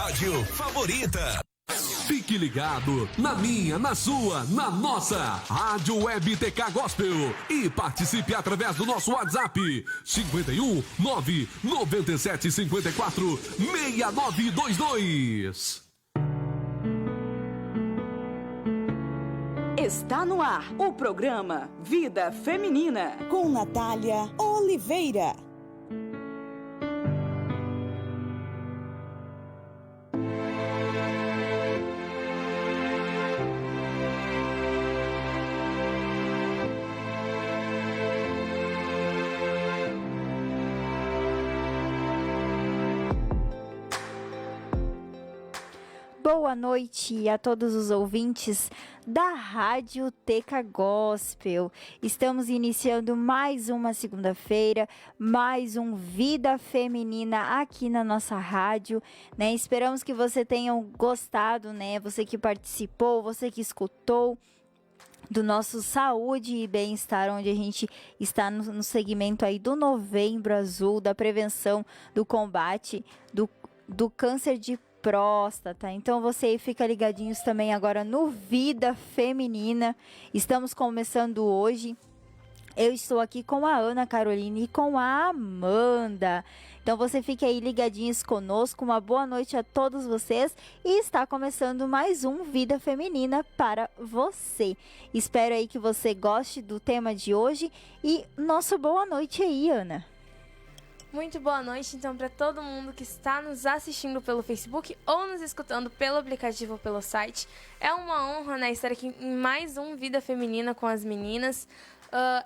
rádio favorita. Fique ligado na minha, na sua, na nossa Rádio Web TK Gospel e participe através do nosso WhatsApp 51 997 54 6922. Está no ar o programa Vida Feminina com Natália Oliveira. Boa noite a todos os ouvintes da Rádio TK Gospel. Estamos iniciando mais uma segunda-feira, mais um Vida Feminina aqui na nossa rádio, né? Esperamos que você tenha gostado, né? Você que participou, você que escutou do nosso Saúde e Bem-Estar, onde a gente está no segmento aí do Novembro Azul, da prevenção, do combate do câncer de próstata. Então você aí fica ligadinhos também agora no Vida Feminina. Estamos começando hoje. Eu estou aqui com a Ana Caroline e com a Amanda. Então você fica aí ligadinhos conosco. Uma boa noite a todos vocês. E está começando mais um Vida Feminina para você. Espero aí que você goste do tema de hoje. E nosso boa noite aí, Ana. Muito boa noite, então, para todo mundo que está nos assistindo pelo Facebook ou nos escutando pelo aplicativo ou pelo site. É uma honra, né, estar aqui em mais um Vida Feminina com as meninas.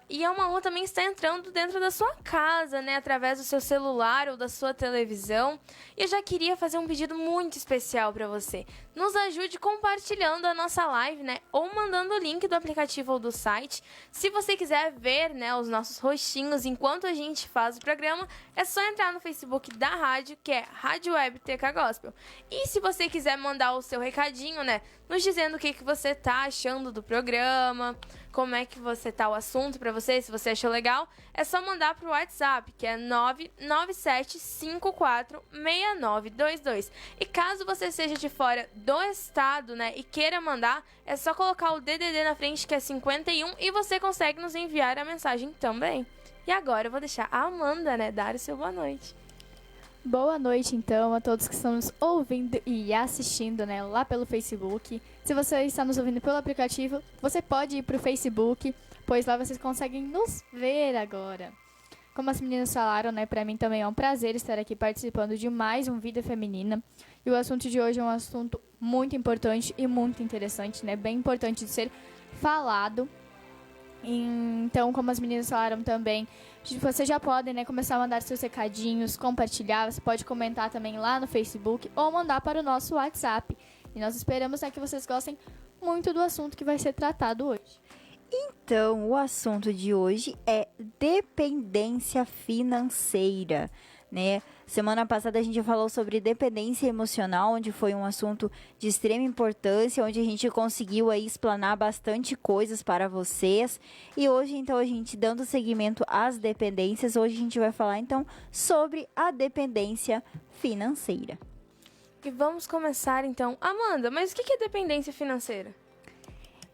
E é uma honra também estar entrando dentro da sua casa, né, através do seu celular ou da sua televisão. E eu já queria fazer um pedido muito especial para você. Nos ajude compartilhando a nossa live, né, ou mandando o link do aplicativo ou do site. Se você quiser ver, né, os nossos rostinhos enquanto a gente faz o programa, é só entrar no Facebook da rádio, que é Rádio Web TK Gospel. E se você quiser mandar o seu recadinho, né, nos dizendo o que você tá achando do programa, como é que você tá o assunto para você, se você achou legal, é só mandar pro WhatsApp, que é 997546922. E caso você seja de fora do estado, né, e queira mandar, é só colocar o DDD na frente, que é 51, e você consegue nos enviar a mensagem também. E agora eu vou deixar a Amanda, né, dar o seu boa noite. Boa noite, então, a todos que estão nos ouvindo e assistindo, né, lá pelo Facebook. Se você está nos ouvindo pelo aplicativo, você pode ir para o Facebook, pois lá vocês conseguem nos ver agora. Como as meninas falaram, né, para mim também é um prazer estar aqui participando de mais um Vida Feminina. E o assunto de hoje é um assunto muito importante e muito interessante, né, bem importante de ser falado. Então, como as meninas falaram também, você já pode, né, começar a mandar seus recadinhos, compartilhar, você pode comentar também lá no Facebook ou mandar para o nosso WhatsApp. E nós esperamos, né, que vocês gostem muito do assunto que vai ser tratado hoje. Então, o assunto de hoje é dependência financeira, né? Semana passada a gente falou sobre dependência emocional, onde foi um assunto de extrema importância, onde a gente conseguiu aí explanar bastante coisas para vocês. E hoje, então, a gente dando seguimento às dependências, hoje a gente vai falar, então, sobre a dependência financeira. E vamos começar, então. Amanda, mas o que é dependência financeira?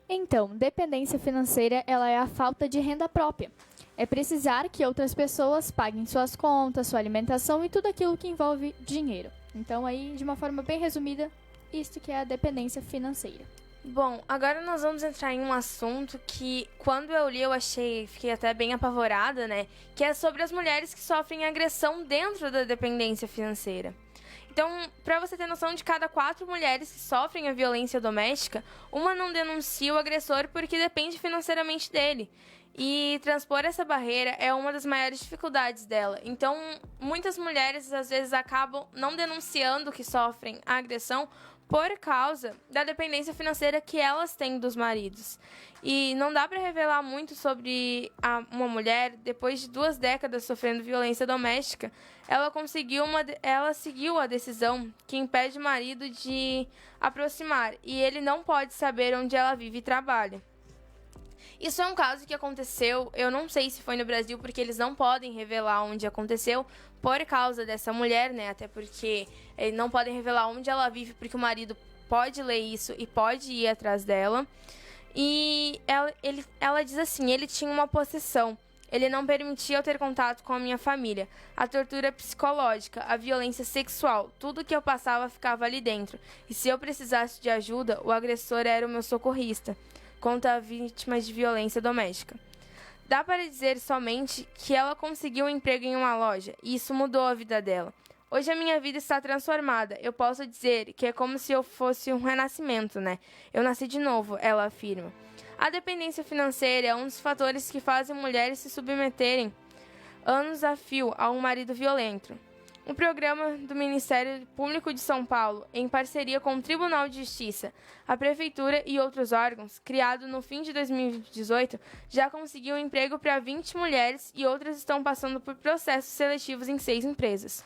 Então, dependência financeira, ela é a falta de renda própria. É precisar que outras pessoas paguem suas contas, sua alimentação e tudo aquilo que envolve dinheiro. Então, aí, de uma forma bem resumida, isto que é a dependência financeira. Bom, agora nós vamos entrar em um assunto que, quando eu li, fiquei até bem apavorada, né? Que é sobre as mulheres que sofrem agressão dentro da dependência financeira. Então, para você ter noção, de cada 4 mulheres que sofrem a violência doméstica, uma não denuncia o agressor porque depende financeiramente dele. E transpor essa barreira é uma das maiores dificuldades dela. Então, muitas mulheres, às vezes, acabam não denunciando que sofrem a agressão por causa da dependência financeira que elas têm dos maridos. E não dá para revelar muito sobre uma mulher, depois de 2 décadas sofrendo violência doméstica, ela seguiu a decisão que impede o marido de aproximar, e ele não pode saber onde ela vive e trabalha. Isso é um caso que aconteceu, eu não sei se foi no Brasil, porque eles não podem revelar onde aconteceu por causa dessa mulher, né? Até porque eles não podem revelar onde ela vive, porque o marido pode ler isso e pode ir atrás dela. E ela diz assim, ele tinha uma possessão. Ele não permitia eu ter contato com a minha família. A tortura psicológica, a violência sexual, tudo que eu passava ficava ali dentro. E se eu precisasse de ajuda, o agressor era o meu socorrista. Contra vítimas de violência doméstica. Dá para dizer somente que ela conseguiu um emprego em uma loja, e isso mudou a vida dela. Hoje a minha vida está transformada. Eu posso dizer que é como se eu fosse um renascimento, né? Eu nasci de novo, ela afirma. A dependência financeira é um dos fatores que fazem mulheres se submeterem anos a fio a um marido violento. Um programa do Ministério Público de São Paulo, em parceria com o Tribunal de Justiça, a Prefeitura e outros órgãos, criado no fim de 2018, já conseguiu um emprego para 20 mulheres e outras estão passando por processos seletivos em 6 empresas.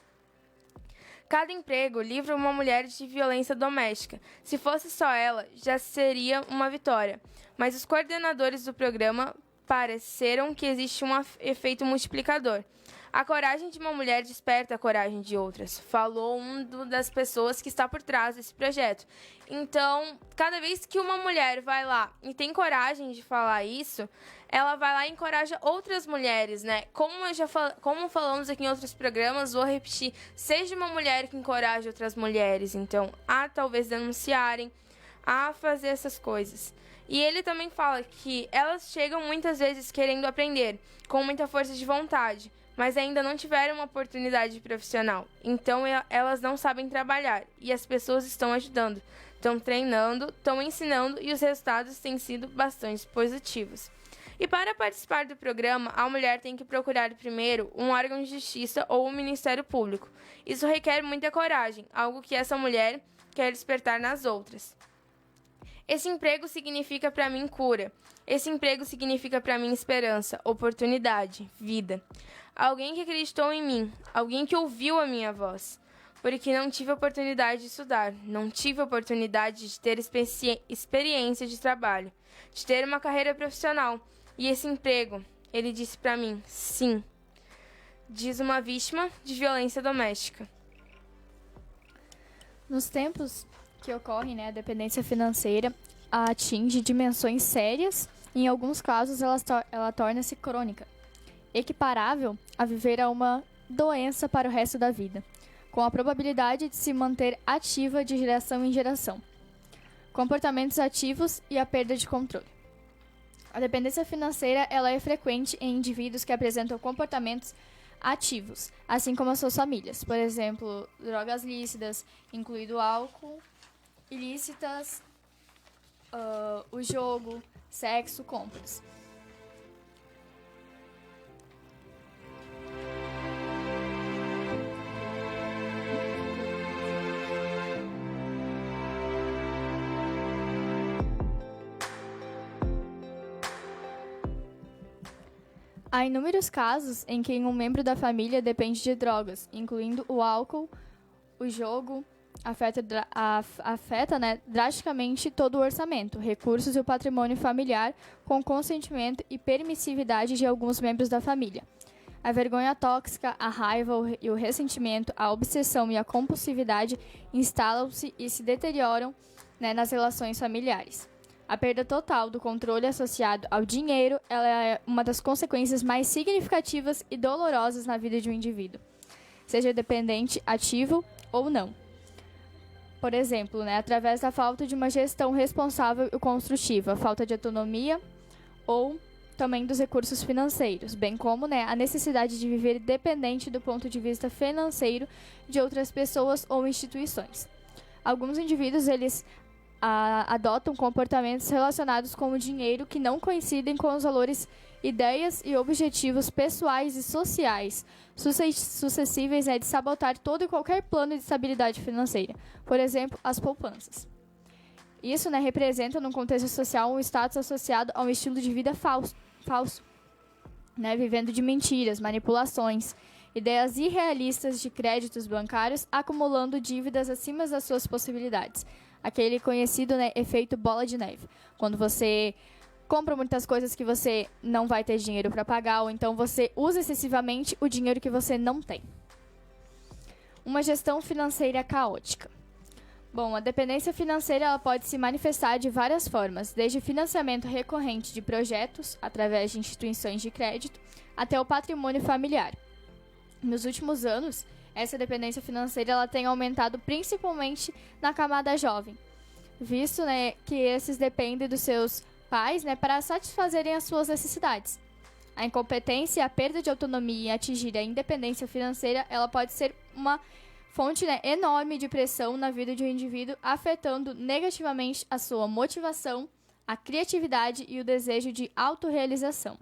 Cada emprego livra uma mulher de violência doméstica. Se fosse só ela, já seria uma vitória. Mas os coordenadores do programa pareceram que existe um efeito multiplicador. A coragem de uma mulher desperta a coragem de outras, falou das pessoas que está por trás desse projeto. Então, cada vez que uma mulher vai lá e tem coragem de falar isso, ela vai lá e encoraja outras mulheres, né? Como falamos aqui em outros programas, vou repetir, seja uma mulher que encoraje outras mulheres, então, a talvez denunciarem, a fazer essas coisas. E ele também fala que elas chegam muitas vezes querendo aprender, com muita força de vontade, mas ainda não tiveram uma oportunidade profissional. Então, elas não sabem trabalhar e as pessoas estão ajudando, estão treinando, estão ensinando e os resultados têm sido bastante positivos. E para participar do programa, a mulher tem que procurar primeiro um órgão de justiça ou um Ministério Público. Isso requer muita coragem, algo que essa mulher quer despertar nas outras. Esse emprego significa para mim cura. Esse emprego significa para mim esperança, oportunidade, vida. Alguém que acreditou em mim, alguém que ouviu a minha voz. Porque não tive oportunidade de estudar, não tive oportunidade de ter experiência de trabalho, de ter uma carreira profissional. E esse emprego, ele disse para mim, sim, diz uma vítima de violência doméstica. Nos tempos que ocorre, né, a dependência financeira atinge dimensões sérias e, em alguns casos, ela torna-se crônica, equiparável a viver a uma doença para o resto da vida, com a probabilidade de se manter ativa de geração em geração. Comportamentos ativos e a perda de controle. A dependência financeira ela é frequente em indivíduos que apresentam comportamentos ativos, assim como as suas famílias. Por exemplo, drogas lícitas, incluindo álcool, ilícitas, o jogo, sexo, compras. Há inúmeros casos em que um membro da família depende de drogas, incluindo o álcool, o jogo, afeta drasticamente todo o orçamento, recursos e o patrimônio familiar, com consentimento e permissividade de alguns membros da família. A vergonha tóxica, a raiva e o ressentimento, a obsessão e a compulsividade instalam-se e se deterioram nas relações familiares. A perda total do controle associado ao dinheiro ela é uma das consequências mais significativas e dolorosas na vida de um indivíduo, seja dependente, ativo ou não. Por exemplo, através da falta de uma gestão responsável e construtiva, falta de autonomia ou também dos recursos financeiros, bem como a necessidade de viver dependente do ponto de vista financeiro de outras pessoas ou instituições. Alguns indivíduos, eles adotam comportamentos relacionados com o dinheiro que não coincidem com os valores, ideias e objetivos pessoais e sociais, suscetíveis de sabotar todo e qualquer plano de estabilidade financeira. Por exemplo, as poupanças. Isso representa, no contexto social, um status associado a um estilo de vida falso, vivendo de mentiras, manipulações, ideias irrealistas de créditos bancários, acumulando dívidas acima das suas possibilidades. Aquele conhecido efeito bola de neve, quando você compra muitas coisas que você não vai ter dinheiro para pagar, ou então você usa excessivamente o dinheiro que você não tem. Uma gestão financeira caótica. Bom, a dependência financeira ela pode se manifestar de várias formas, desde financiamento recorrente de projetos, através de instituições de crédito, até o patrimônio familiar. Nos últimos anos, essa dependência financeira ela tem aumentado principalmente na camada jovem, visto, né, que esses dependem dos seus pais, né, para satisfazerem as suas necessidades. A incompetência e a perda de autonomia em atingir a independência financeira ela pode ser uma fonte, né, enorme de pressão na vida de um indivíduo, afetando negativamente a sua motivação, a criatividade e o desejo de autorrealização.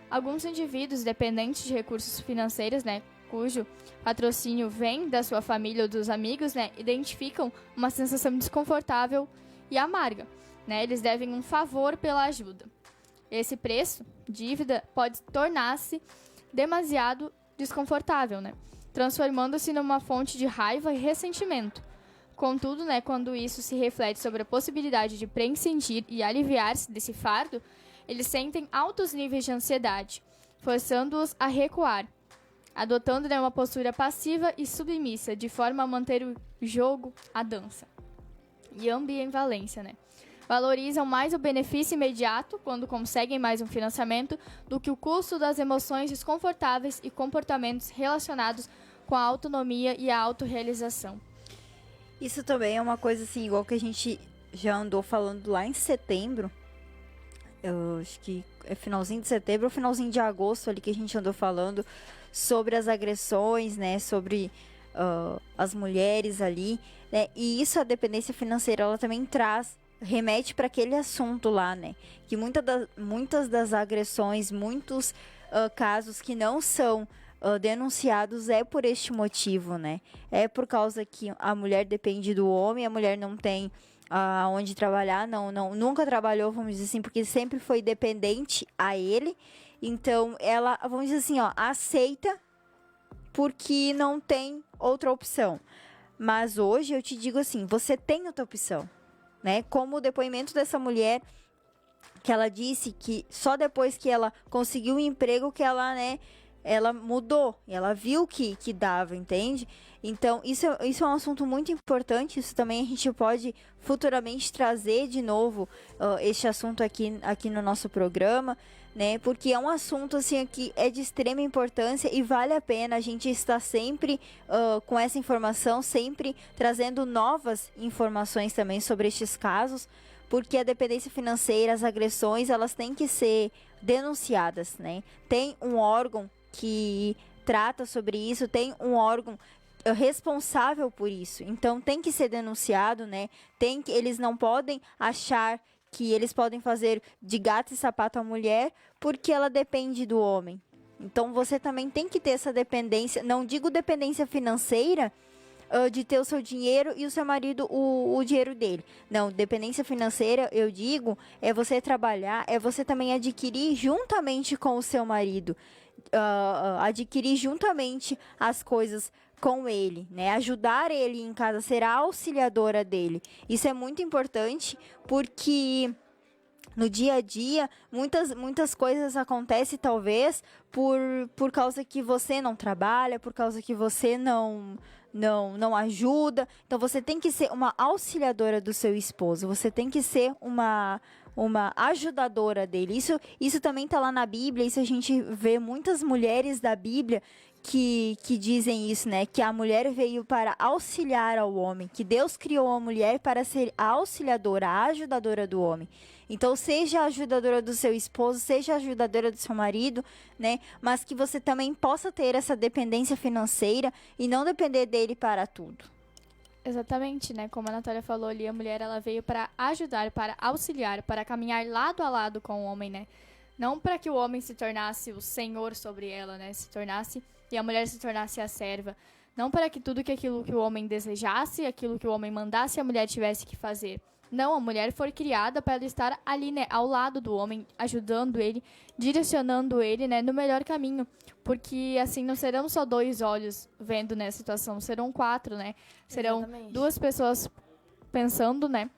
Alguns indivíduos dependentes de recursos financeiros, né, cujo patrocínio vem da sua família ou dos amigos, né, identificam uma sensação desconfortável e amarga. Né, eles devem um favor pela ajuda. Esse preço, dívida, pode tornar-se demasiado desconfortável, né, transformando-se numa fonte de raiva e ressentimento. Contudo, né, quando isso se reflete sobre a possibilidade de prescindir e aliviar-se desse fardo, eles sentem altos níveis de ansiedade, forçando-os a recuar, adotando, né, uma postura passiva e submissa, de forma a manter o jogo, a dança. E ambivalência, né? Valorizam mais o benefício imediato, quando conseguem mais um financiamento, do que o custo das emoções desconfortáveis e comportamentos relacionados com a autonomia e a autorrealização. Isso também é uma coisa assim, igual que a gente já andou falando lá em setembro. Eu acho que é finalzinho de setembro ou finalzinho de agosto ali que a gente andou falando sobre as agressões, né, sobre as mulheres ali, né, e isso, a dependência financeira, ela também remete para aquele assunto lá, né, que muitas das agressões, muitos casos que não são denunciados é por este motivo, né, é por causa que a mulher depende do homem, a mulher não tem onde trabalhar, nunca trabalhou, vamos dizer assim, porque sempre foi dependente a ele. Então, ela, vamos dizer assim, aceita porque não tem outra opção. Mas hoje eu te digo assim, você tem outra opção, né? Como o depoimento dessa mulher, que ela disse que só depois que ela conseguiu um emprego que ela, né, ela mudou, ela viu que dava, entende? Então, isso é um assunto muito importante, isso também a gente pode futuramente trazer de novo este assunto aqui no nosso programa, né? Porque é um assunto, assim, que é de extrema importância e vale a pena a gente estar sempre com essa informação, sempre trazendo novas informações também sobre estes casos, porque a dependência financeira, as agressões, elas têm que ser denunciadas, né? Tem um órgão que trata sobre isso, tem um órgão responsável por isso, então tem que ser denunciado, né? Eles não podem achar que eles podem fazer de gato e sapato a mulher porque ela depende do homem. Então você também tem que ter essa dependência, não digo dependência financeira, de ter o seu dinheiro e o seu marido o dinheiro dele. Não, dependência financeira, eu digo, é você trabalhar, é você também adquirir juntamente com o seu marido, adquirir juntamente as coisas com ele, né? Ajudar ele em casa, ser a auxiliadora dele. Isso é muito importante porque no dia a dia muitas coisas acontecem talvez por causa que você não trabalha, por causa que você não ajuda. Então você tem que ser uma auxiliadora do seu esposo, você tem que ser uma ajudadora dele. Isso também está lá na Bíblia, isso a gente vê muitas mulheres da Bíblia que dizem isso, né? Que a mulher veio para auxiliar ao homem, que Deus criou a mulher para ser a auxiliadora, a ajudadora do homem. Então, seja a ajudadora do seu esposo, seja a ajudadora do seu marido, né? Mas que você também possa ter essa dependência financeira e não depender dele para tudo. Exatamente, né? Como a Natália falou ali, a mulher ela veio para ajudar, para auxiliar, para caminhar lado a lado com o homem, né? Não para que o homem se tornasse o senhor sobre ela, né? E a mulher se tornasse a serva. Não para que aquilo que o homem desejasse, aquilo que o homem mandasse, a mulher tivesse que fazer. Não, a mulher foi criada para ela estar ali, né, ao lado do homem, ajudando ele, direcionando ele, né, no melhor caminho. Porque, assim, não serão só 2 olhos vendo, né, a situação, serão 4, né? Serão Exatamente. 2 pessoas pensando, né,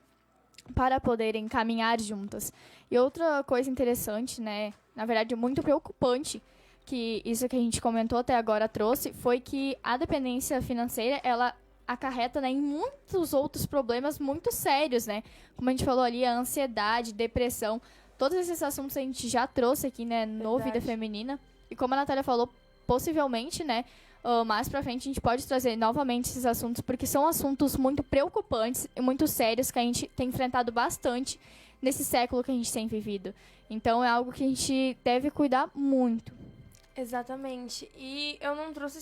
para poderem caminhar juntas. E outra coisa interessante, né, na verdade muito preocupante, que isso que a gente comentou até agora trouxe, foi que a dependência financeira, ela acarreta, né, em muitos outros problemas muito sérios, né? Como a gente falou ali, a ansiedade, depressão, todos esses assuntos a gente já trouxe aqui, né, no Vida Feminina. E como a Natália falou, possivelmente, né, mais pra frente a gente pode trazer novamente esses assuntos, porque são assuntos muito preocupantes e muito sérios que a gente tem enfrentado bastante nesse século que a gente tem vivido. Então é algo que a gente deve cuidar muito. Exatamente. E eu não trouxe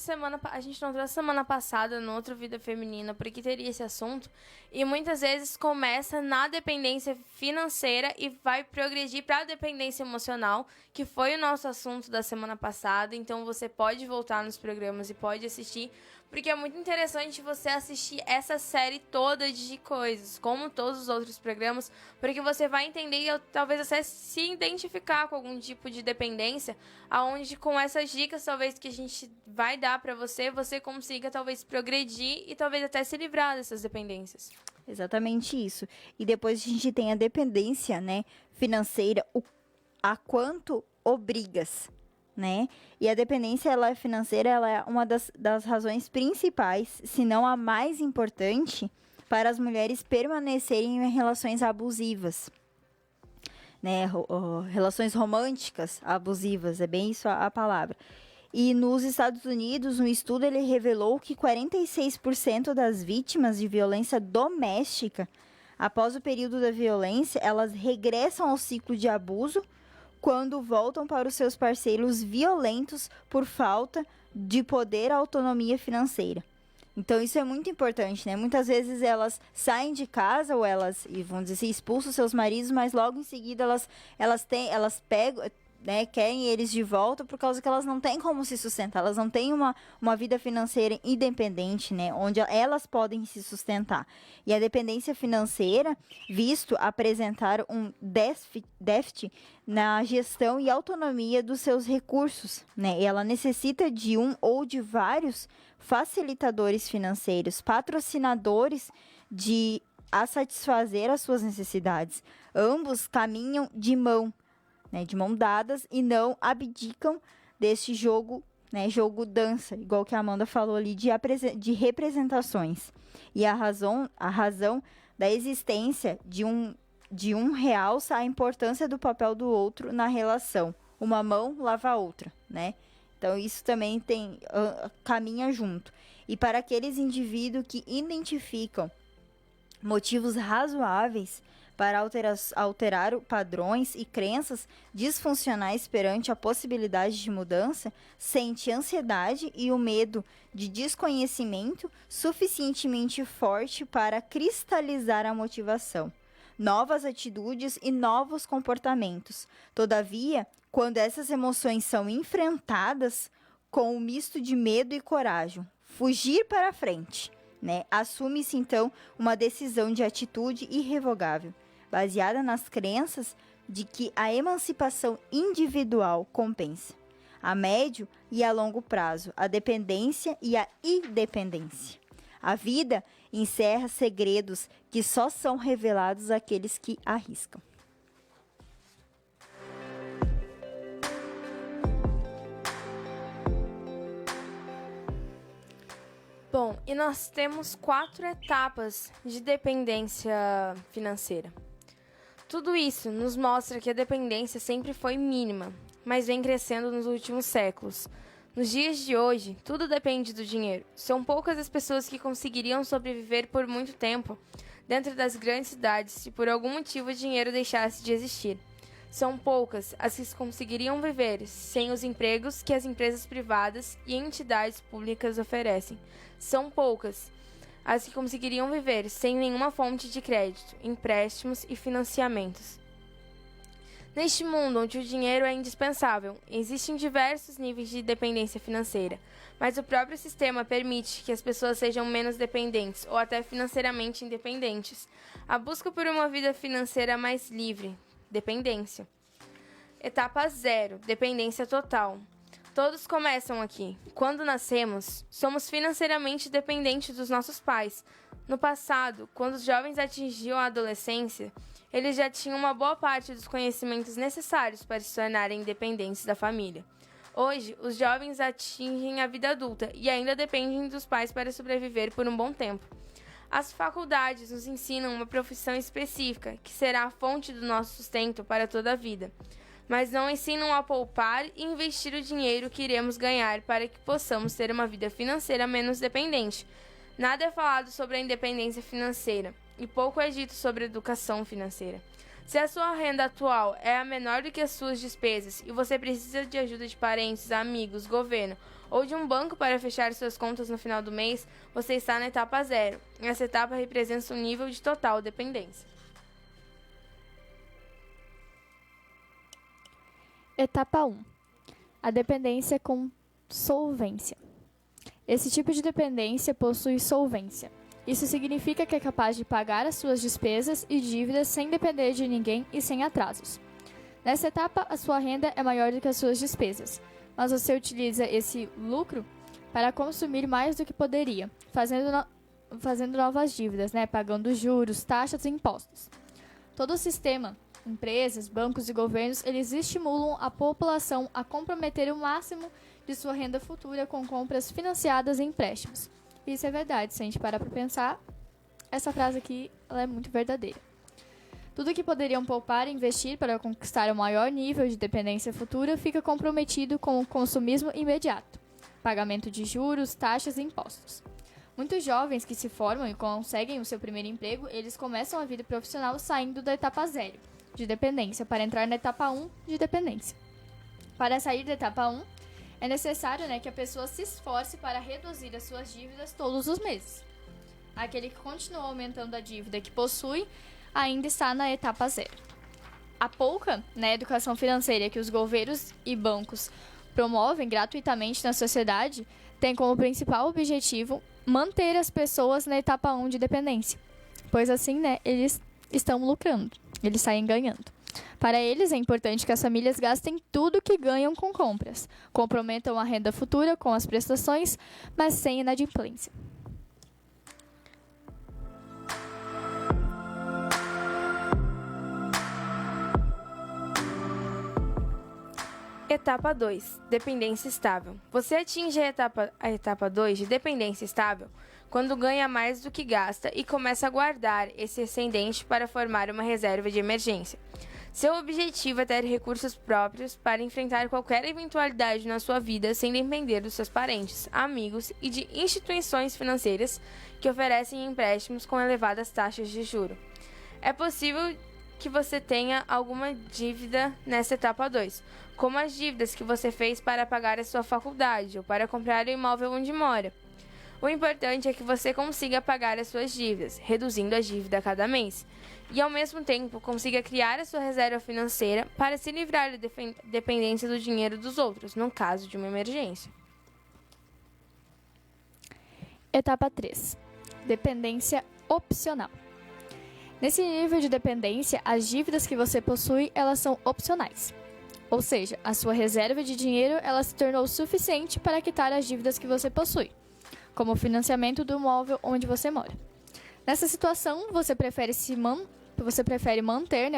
a gente não trouxe semana passada no outro Vida Feminina, porque teria esse assunto. E muitas vezes começa na dependência financeira e vai progredir para a dependência emocional, que foi o nosso assunto da semana passada. Então você pode voltar nos programas e pode assistir, porque é muito interessante você assistir essa série toda de coisas, como todos os outros programas, porque você vai entender e talvez até se identificar com algum tipo de dependência, aonde com essas dicas talvez que a gente vai dar pra você, você consiga talvez progredir e talvez até se livrar dessas dependências. Exatamente isso. E depois a gente tem a dependência, né, financeira, a quanto obrigas, né? E a dependência financeira, ela é uma das razões principais, se não a mais importante, para as mulheres permanecerem em relações abusivas, né? Relações românticas abusivas, é bem isso a palavra. E nos Estados Unidos, um estudo ele revelou que 46% das vítimas de violência doméstica, após o período da violência, elas regressam ao ciclo de abuso quando voltam para os seus parceiros violentos por falta de poder ou autonomia financeira. Então, isso é muito importante, né? Muitas vezes elas saem de casa ou elas, vamos dizer assim, expulsam seus maridos, mas logo em seguida elas pegam, né, querem eles de volta por causa que elas não têm como se sustentar, elas não têm uma vida financeira independente, né, onde elas podem se sustentar. E a dependência financeira, visto apresentar um déficit na gestão e autonomia dos seus recursos, né, e ela necessita de um ou de vários facilitadores financeiros, patrocinadores a satisfazer as suas necessidades. Ambos caminham de mão dadas e não abdicam deste jogo, né, jogo dança, igual que a Amanda falou ali, de representações. E a razão da existência de um realça a importância do papel do outro na relação. Uma mão lava a outra, né? Então, isso também caminha junto. E para aqueles indivíduos que identificam motivos razoáveis para alterar padrões e crenças disfuncionais perante a possibilidade de mudança, sente ansiedade e o medo de desconhecimento suficientemente forte para cristalizar a motivação, novas atitudes e novos comportamentos. Todavia, quando essas emoções são enfrentadas com um misto de medo e coragem, fugir para a frente, né? Assume-se então uma decisão de atitude irrevogável, baseada nas crenças de que a emancipação individual compensa, a médio e a longo prazo, a dependência e a independência. A vida encerra segredos que só são revelados àqueles que arriscam. Bom, e nós temos 4 etapas de dependência financeira. Tudo isso nos mostra que a dependência sempre foi mínima, mas vem crescendo nos últimos séculos. Nos dias de hoje, tudo depende do dinheiro. São poucas as pessoas que conseguiriam sobreviver por muito tempo dentro das grandes cidades se por algum motivo o dinheiro deixasse de existir. São poucas as que conseguiriam viver sem os empregos que as empresas privadas e entidades públicas oferecem. São poucas as que conseguiriam viver sem nenhuma fonte de crédito, empréstimos e financiamentos. Neste mundo onde o dinheiro é indispensável, existem diversos níveis de dependência financeira, mas o próprio sistema permite que as pessoas sejam menos dependentes ou até financeiramente independentes. A busca por uma vida financeira mais livre, dependência. Etapa 0, dependência total. Todos começam aqui. Quando nascemos, somos financeiramente dependentes dos nossos pais. No passado, quando os jovens atingiam a adolescência, eles já tinham uma boa parte dos conhecimentos necessários para se tornarem independentes da família. Hoje, os jovens atingem a vida adulta e ainda dependem dos pais para sobreviver por um bom tempo. As faculdades nos ensinam uma profissão específica, que será a fonte do nosso sustento para toda a vida, mas não ensinam a poupar e investir o dinheiro que iremos ganhar para que possamos ter uma vida financeira menos dependente. Nada é falado sobre a independência financeira e pouco é dito sobre a educação financeira. Se a sua renda atual é a menor do que as suas despesas e você precisa de ajuda de parentes, amigos, governo ou de um banco para fechar suas contas no final do mês, você está na etapa 0. Essa etapa representa um nível de total dependência. Etapa 1. A dependência com solvência. Esse tipo de dependência possui solvência. Isso significa que é capaz de pagar as suas despesas e dívidas sem depender de ninguém e sem atrasos. Nessa etapa, a sua renda é maior do que as suas despesas, mas você utiliza esse lucro para consumir mais do que poderia, fazendo novas dívidas, pagando juros, taxas e impostos. Todo o sistema, empresas, bancos e governos, eles estimulam a população a comprometer o máximo de sua renda futura com compras financiadas e empréstimos. Isso é verdade, se a gente parar para pensar, essa frase aqui ela é muito verdadeira. Tudo que poderiam poupar e investir para conquistar o maior nível de dependência futura fica comprometido com o consumismo imediato, pagamento de juros, taxas e impostos. Muitos jovens que se formam e conseguem o seu primeiro emprego, eles começam a vida profissional saindo da etapa 0 de dependência para entrar na etapa 1 de dependência. Para sair da etapa 1, é necessário que a pessoa se esforce para reduzir as suas dívidas todos os meses. Aquele que continua aumentando a dívida que possui ainda está na etapa 0. A pouca educação financeira que os governos e bancos promovem gratuitamente na sociedade tem como principal objetivo manter as pessoas na etapa 1 de dependência, pois assim eles estão lucrando, eles saem ganhando. Para eles, é importante que as famílias gastem tudo que ganham com compras, comprometam a renda futura com as prestações, mas sem inadimplência. Etapa 2. Dependência estável. Você atinge a etapa 2 de dependência estável quando ganha mais do que gasta e começa a guardar esse excedente para formar uma reserva de emergência. Seu objetivo é ter recursos próprios para enfrentar qualquer eventualidade na sua vida sem depender dos seus parentes, amigos e de instituições financeiras que oferecem empréstimos com elevadas taxas de juros. É possível que você tenha alguma dívida nessa etapa 2, como as dívidas que você fez para pagar a sua faculdade ou para comprar o imóvel onde mora. O importante é que você consiga pagar as suas dívidas, reduzindo a dívida a cada mês, e ao mesmo tempo consiga criar a sua reserva financeira para se livrar da dependência do dinheiro dos outros, no caso de uma emergência. Etapa 3. Dependência opcional. Nesse nível de dependência, as dívidas que você possui, elas são opcionais. Ou seja, a sua reserva de dinheiro ela se tornou suficiente para quitar as dívidas que você possui, como o financiamento do imóvel onde você mora. Nessa situação, você prefere manter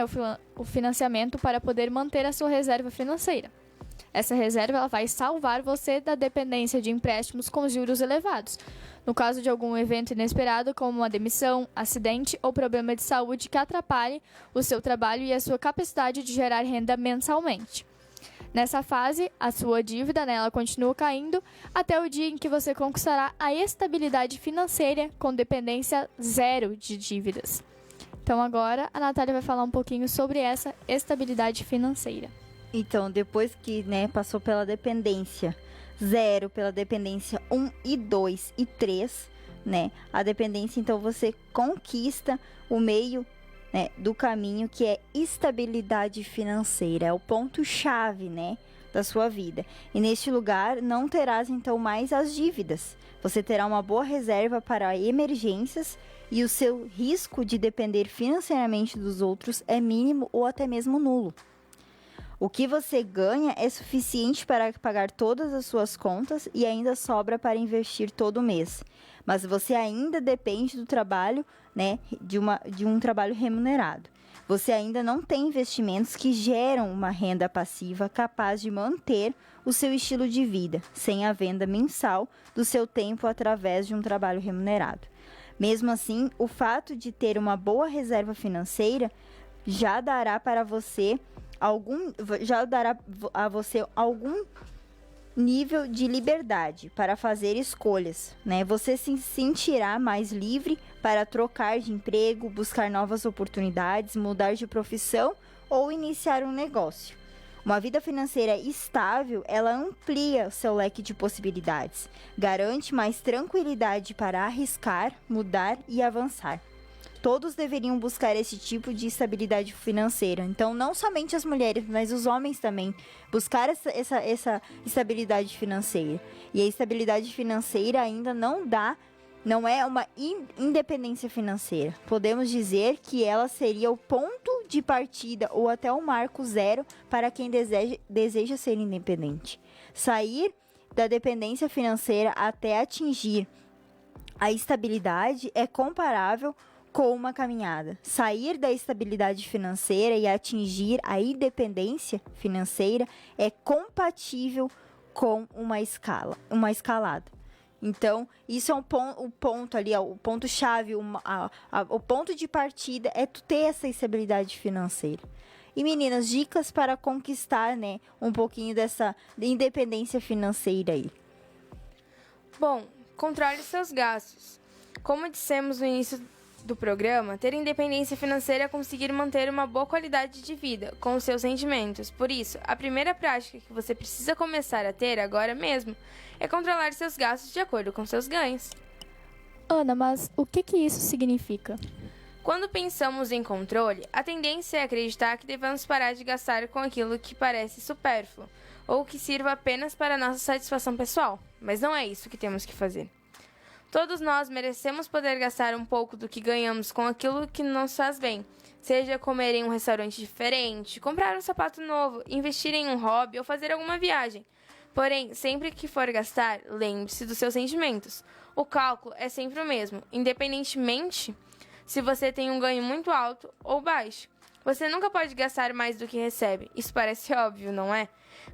o financiamento para poder manter a sua reserva financeira. Essa reserva ela vai salvar você da dependência de empréstimos com juros elevados, no caso de algum evento inesperado, como uma demissão, acidente ou problema de saúde que atrapalhe o seu trabalho e a sua capacidade de gerar renda mensalmente. Nessa fase, a sua dívida ela continua caindo até o dia em que você conquistará a estabilidade financeira com dependência 0 de dívidas. Então agora a Natália vai falar um pouquinho sobre essa estabilidade financeira. Então, depois que passou pela dependência 0, pela dependência 1 e 2 e 3, a dependência, então você conquista o meio do caminho, que é estabilidade financeira, é o ponto-chave, da sua vida. E neste lugar não terás então mais as dívidas. Você terá uma boa reserva para emergências e o seu risco de depender financeiramente dos outros é mínimo ou até mesmo nulo. O que você ganha é suficiente para pagar todas as suas contas e ainda sobra para investir todo mês. Mas você ainda depende do trabalho, né, de um trabalho remunerado. Você ainda não tem investimentos que geram uma renda passiva capaz de manter o seu estilo de vida, sem a venda mensal do seu tempo através de um trabalho remunerado. Mesmo assim, o fato de ter uma boa reserva financeira já dará a você algum nível de liberdade para fazer escolhas, né? Você se sentirá mais livre para trocar de emprego, buscar novas oportunidades, mudar de profissão ou iniciar um negócio. Uma vida financeira estável, ela amplia o seu leque de possibilidades, garante mais tranquilidade para arriscar, mudar e avançar. Todos deveriam buscar esse tipo de estabilidade financeira. Então, não somente as mulheres, mas os homens também. Buscar essa estabilidade financeira. E a estabilidade financeira ainda não é uma independência financeira. Podemos dizer que ela seria o ponto de partida ou até o marco zero para quem deseja ser independente. Sair da dependência financeira até atingir a estabilidade é comparável com uma caminhada. Sair da estabilidade financeira e atingir a independência financeira é compatível com uma escalada. Então, isso é o ponto ali, o ponto-chave, o ponto de partida é tu ter essa estabilidade financeira. E meninas, dicas para conquistar, né, um pouquinho dessa independência financeira aí. Bom, controle seus gastos. Como dissemos no início do programa, ter independência financeira é conseguir manter uma boa qualidade de vida com os seus rendimentos. Por isso, a primeira prática que você precisa começar a ter agora mesmo é controlar seus gastos de acordo com seus ganhos. Ana, mas o que isso significa? Quando pensamos em controle, a tendência é acreditar que devemos parar de gastar com aquilo que parece supérfluo ou que sirva apenas para nossa satisfação pessoal, mas não é isso que temos que fazer. Todos nós merecemos poder gastar um pouco do que ganhamos com aquilo que nos faz bem, seja comer em um restaurante diferente, comprar um sapato novo, investir em um hobby ou fazer alguma viagem. Porém, sempre que for gastar, lembre-se dos seus rendimentos. O cálculo é sempre o mesmo, independentemente se você tem um ganho muito alto ou baixo. Você nunca pode gastar mais do que recebe. Isso parece óbvio, não é?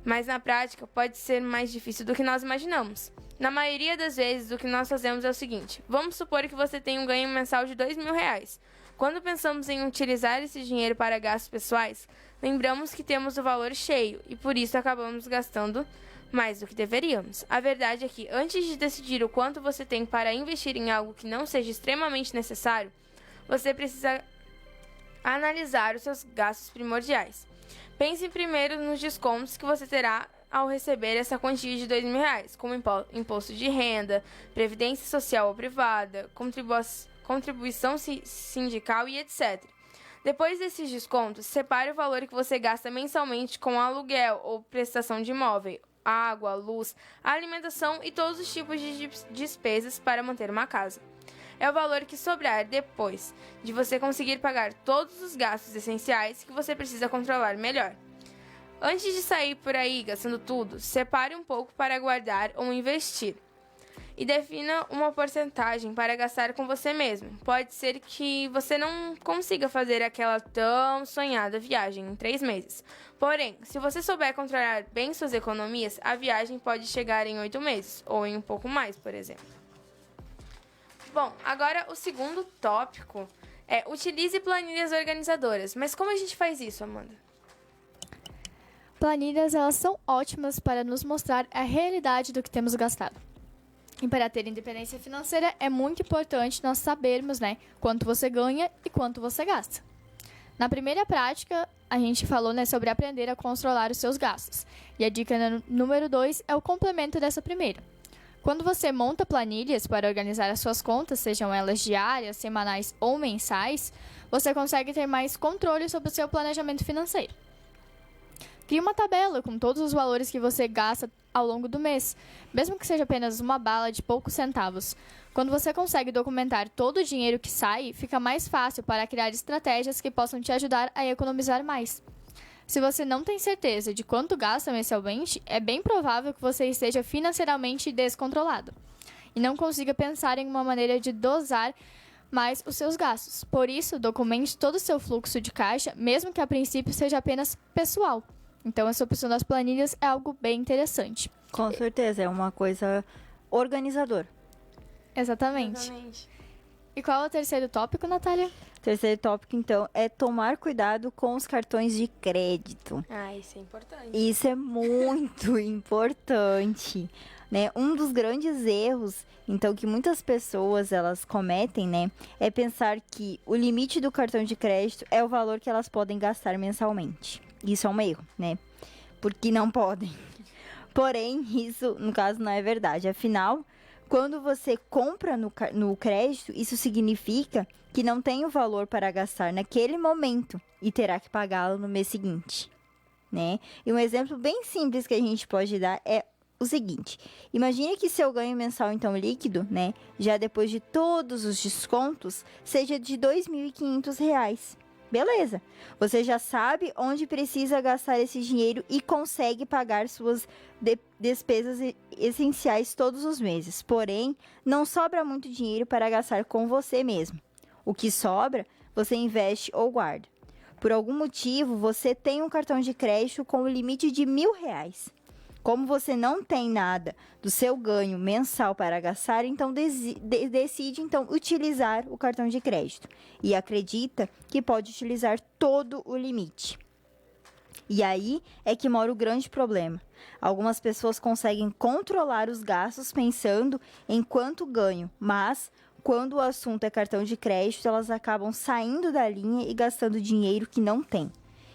Mas na prática pode ser mais difícil do que nós imaginamos. Na maioria das vezes, o que nós fazemos é o seguinte: vamos supor que você tem um ganho mensal de R$2.000. Quando pensamos em utilizar esse dinheiro para gastos pessoais, lembramos que temos o valor cheio e por isso acabamos gastando mais do que deveríamos. A verdade é que, antes de decidir o quanto você tem para investir em algo que não seja extremamente necessário, você precisa analisar os seus gastos primordiais. Pense primeiro nos descontos que você terá ao receber essa quantia de R$2.000, como imposto de renda, previdência social ou privada, contribuição sindical e etc. Depois desses descontos, separe o valor que você gasta mensalmente com aluguel ou prestação de imóvel, água, luz, alimentação e todos os tipos de despesas para manter uma casa. É o valor que sobrar depois de você conseguir pagar todos os gastos essenciais que você precisa controlar melhor. Antes de sair por aí gastando tudo, separe um pouco para guardar ou investir. E defina uma porcentagem para gastar com você mesmo. Pode ser que você não consiga fazer aquela tão sonhada viagem em 3 meses. Porém, se você souber controlar bem suas economias, a viagem pode chegar em 8 meses, ou em um pouco mais, por exemplo. Bom, agora o segundo tópico é utilize planilhas organizadoras. Mas como a gente faz isso, Amanda? Planilhas, elas são ótimas para nos mostrar a realidade do que temos gastado. E para ter independência financeira, é muito importante nós sabermos, quanto você ganha e quanto você gasta. Na primeira prática, a gente falou, sobre aprender a controlar os seus gastos. E a dica número 2 é o complemento dessa primeira. Quando você monta planilhas para organizar as suas contas, sejam elas diárias, semanais ou mensais, você consegue ter mais controle sobre o seu planejamento financeiro. Crie uma tabela com todos os valores que você gasta ao longo do mês, mesmo que seja apenas uma bala de poucos centavos. Quando você consegue documentar todo o dinheiro que sai, fica mais fácil para criar estratégias que possam te ajudar a economizar mais. Se você não tem certeza de quanto gasta mensalmente, é bem provável que você esteja financeiramente descontrolado e não consiga pensar em uma maneira de dosar mais os seus gastos. Por isso, documente todo o seu fluxo de caixa, mesmo que a princípio seja apenas pessoal. Então, essa opção das planilhas é algo bem interessante. Com certeza, é uma coisa organizadora. Exatamente. E qual é o terceiro tópico, Natália? Terceiro tópico, então, é tomar cuidado com os cartões de crédito. Isso é importante. Isso é muito importante, né? Um dos grandes erros, então, que muitas pessoas elas cometem, né, é pensar que o limite do cartão de crédito é o valor que elas podem gastar mensalmente. Isso é um erro, né? Porque não podem. Porém, isso, no caso, não é verdade. Afinal, quando você compra no crédito, isso significa que não tem o valor para gastar naquele momento e terá que pagá-lo no mês seguinte, né? E um exemplo bem simples que a gente pode dar é o seguinte: imagine que seu ganho mensal, então, líquido, né, já depois de todos os descontos, seja de R$ 2.500. Beleza, você já sabe onde precisa gastar esse dinheiro e consegue pagar suas despesas essenciais todos os meses. Porém, não sobra muito dinheiro para gastar com você mesmo. O que sobra, você investe ou guarda. Por algum motivo, você tem um cartão de crédito com o limite de R$1.000. Como você não tem nada do seu ganho mensal para gastar, então decide então utilizar o cartão de crédito e acredita que pode utilizar todo o limite. E aí é que mora o grande problema. Algumas pessoas conseguem controlar os gastos pensando em quanto ganham, mas quando o assunto é cartão de crédito, elas acabam saindo da linha e gastando dinheiro que não tem.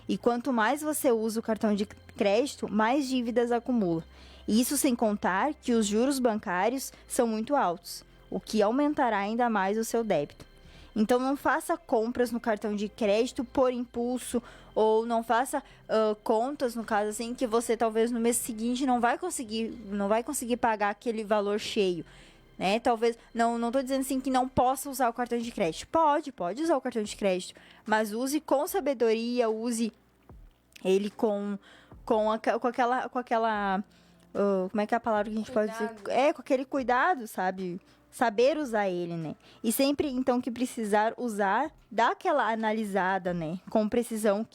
E quanto mais você usa o cartão de crédito, mais dívidas acumula. Isso sem contar que os juros bancários são muito altos, o que aumentará ainda mais o seu débito. Então, não faça compras no cartão de crédito por impulso, ou não faça contas, no caso assim, que você talvez no mês seguinte não vai conseguir pagar aquele valor cheio. Né? Talvez, não estou dizendo assim que não possa usar o cartão de crédito. Pode usar o cartão de crédito, mas use com sabedoria, use ele com aquela como é que é a palavra que a gente pode dizer? Com aquele cuidado, sabe? Saber usar ele, né? E sempre, então, que precisar usar, dá aquela analisada, né? Com precisão,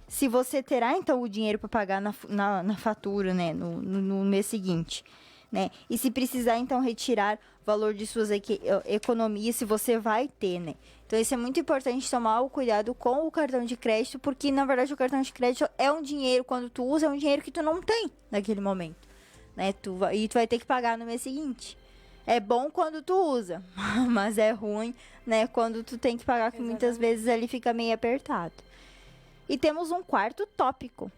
se você terá, então, o dinheiro para pagar na fatura, né? No mês seguinte. Né? E se precisar, então, retirar o valor de suas economias, se você vai ter, né? Então, isso é muito importante, tomar o cuidado com o cartão de crédito, porque, na verdade, o cartão de crédito é um dinheiro, quando tu usa, é um dinheiro que tu não tem naquele momento, né? E tu vai ter que pagar no mês seguinte. É bom quando tu usa, mas é ruim, né? Quando tu tem que pagar, que muitas vezes ali fica meio apertado. E temos um quarto tópico.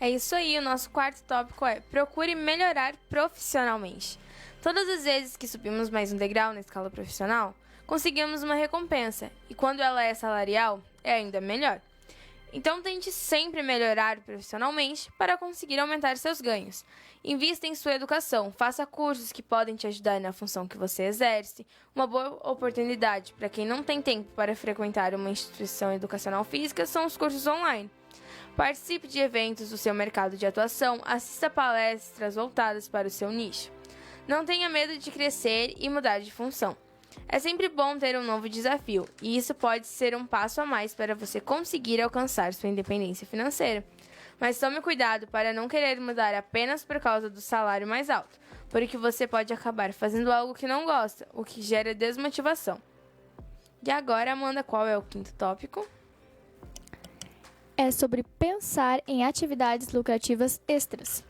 É isso aí, o nosso quarto tópico é: procure melhorar profissionalmente. Todas as vezes que subimos mais um degrau na escala profissional, conseguimos uma recompensa, e quando ela é salarial, é ainda melhor. Então tente sempre melhorar profissionalmente para conseguir aumentar seus ganhos. Invista em sua educação, faça cursos que podem te ajudar na função que você exerce. Uma boa oportunidade para quem não tem tempo para frequentar uma instituição educacional física são os cursos online. Participe de eventos do seu mercado de atuação, assista palestras voltadas para o seu nicho. Não tenha medo de crescer e mudar de função. É sempre bom ter um novo desafio, e isso pode ser um passo a mais para você conseguir alcançar sua independência financeira. Mas tome cuidado para não querer mudar apenas por causa do salário mais alto, porque você pode acabar fazendo algo que não gosta, o que gera desmotivação. E agora, Amanda, qual é o quinto tópico? É sobre pensar em atividades lucrativas extras.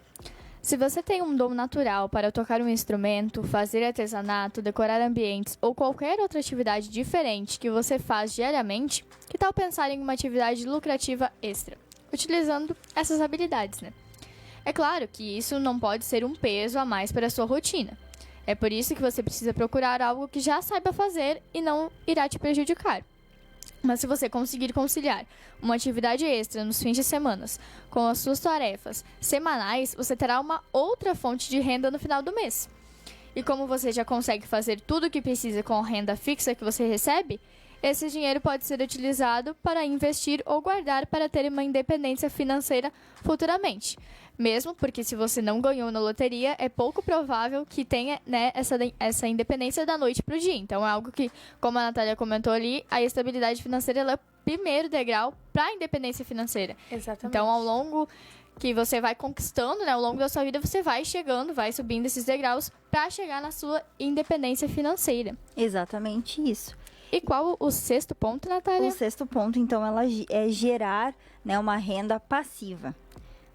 Se você tem um dom natural para tocar um instrumento, fazer artesanato, decorar ambientes ou qualquer outra atividade diferente que você faz diariamente, que tal pensar em uma atividade lucrativa extra, utilizando essas habilidades, né? É claro que isso não pode ser um peso a mais para a sua rotina. É por isso que você precisa procurar algo que já saiba fazer e não irá te prejudicar. Mas se você conseguir conciliar uma atividade extra nos fins de semana com as suas tarefas semanais, você terá uma outra fonte de renda no final do mês. E como você já consegue fazer tudo o que precisa com a renda fixa que você recebe, esse dinheiro pode ser utilizado para investir ou guardar para ter uma independência financeira futuramente. Mesmo porque se você não ganhou na loteria, é pouco provável que tenha, né, essa independência da noite para o dia. Então é algo que, como a Natália comentou ali, a estabilidade financeira ela é o primeiro degrau para a independência financeira. Exatamente. Então, ao longo que você vai conquistando, né, ao longo da sua vida, você vai chegando, vai subindo esses degraus para chegar na sua independência financeira. Exatamente isso. E qual o sexto ponto, Natália? O sexto ponto, então, é gerar, né, uma renda passiva.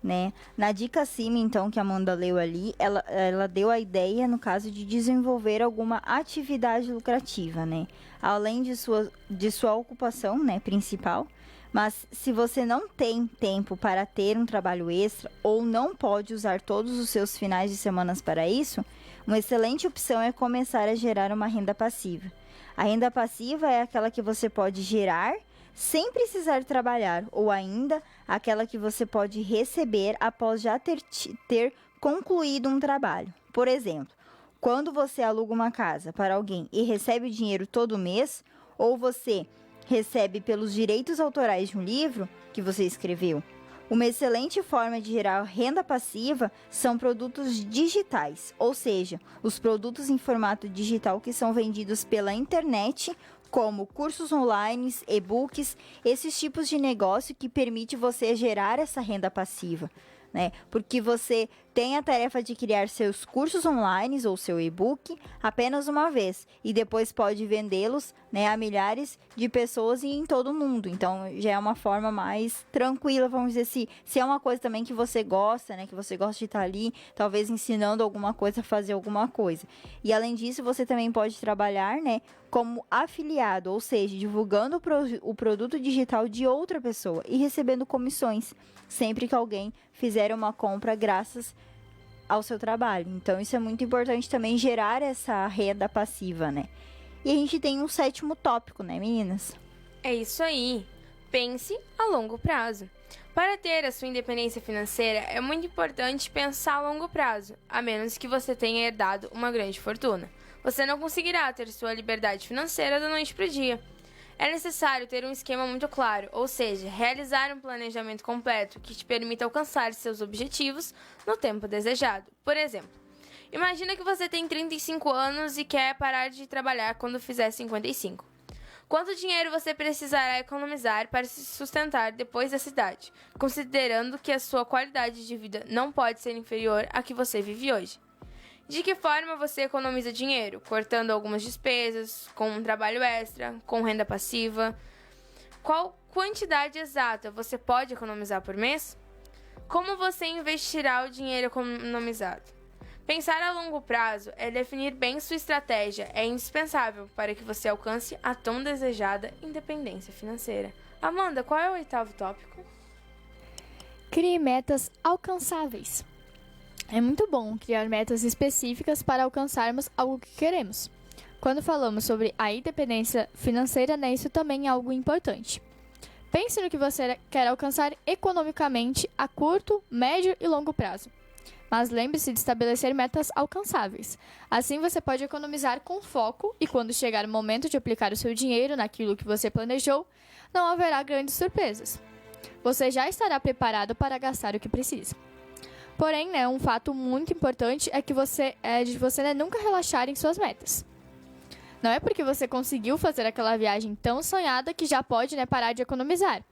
Né? Na dica acima, então, que a Amanda leu ali, ela deu a ideia, no caso, de desenvolver alguma atividade lucrativa, né? Além de sua ocupação, né, principal. Mas se você não tem tempo para ter um trabalho extra ou não pode usar todos os seus finais de semana para isso, uma excelente opção é começar a gerar uma renda passiva. A renda passiva é aquela que você pode gerar sem precisar trabalhar, ou ainda aquela que você pode receber após já ter concluído um trabalho. Por exemplo, quando você aluga uma casa para alguém e recebe o dinheiro todo mês, ou você recebe pelos direitos autorais de um livro que você escreveu. Uma excelente forma de gerar renda passiva são produtos digitais, ou seja, os produtos em formato digital que são vendidos pela internet, como cursos online, e-books, esses tipos de negócio que permite você gerar essa renda passiva, né? Porque você tem a tarefa de criar seus cursos online ou seu e-book apenas uma vez e depois pode vendê-los, né, a milhares de pessoas e em todo o mundo. Então, já é uma forma mais tranquila, vamos dizer assim. Se é uma coisa também que você gosta, né, que você gosta de estar ali, talvez ensinando alguma coisa a fazer alguma coisa. E além disso, você também pode trabalhar, né, como afiliado, ou seja, divulgando o produto digital de outra pessoa e recebendo comissões sempre que alguém fizer uma compra graças ao seu trabalho. Então, isso é muito importante também, gerar essa renda passiva, né? E a gente tem um sétimo tópico, né, meninas? É isso aí. Pense a longo prazo. Para ter a sua independência financeira, é muito importante pensar a longo prazo, a menos que você tenha herdado uma grande fortuna. Você não conseguirá ter sua liberdade financeira da noite para o dia. É necessário ter um esquema muito claro, ou seja, realizar um planejamento completo que te permita alcançar seus objetivos no tempo desejado. Por exemplo, imagina que você tem 35 anos e quer parar de trabalhar quando fizer 55. Quanto dinheiro você precisará economizar para se sustentar depois dessa idade, considerando que a sua qualidade de vida não pode ser inferior à que você vive hoje? De que forma você economiza dinheiro? Cortando algumas despesas, com um trabalho extra, com renda passiva? Qual quantidade exata você pode economizar por mês? Como você investirá o dinheiro economizado? Pensar a longo prazo é definir bem sua estratégia, é indispensável para que você alcance a tão desejada independência financeira. Amanda, qual é o oitavo tópico? Crie metas alcançáveis. É muito bom criar metas específicas para alcançarmos algo que queremos. Quando falamos sobre a independência financeira, né, isso também é algo importante. Pense no que você quer alcançar economicamente a curto, médio e longo prazo. Mas lembre-se de estabelecer metas alcançáveis. Assim você pode economizar com foco e quando chegar o momento de aplicar o seu dinheiro naquilo que você planejou, não haverá grandes surpresas. Você já estará preparado para gastar o que precisa. Porém, né, um fato muito importante é que você nunca relaxar em suas metas. Não é porque você conseguiu fazer aquela viagem tão sonhada que já pode, né, parar de economizar.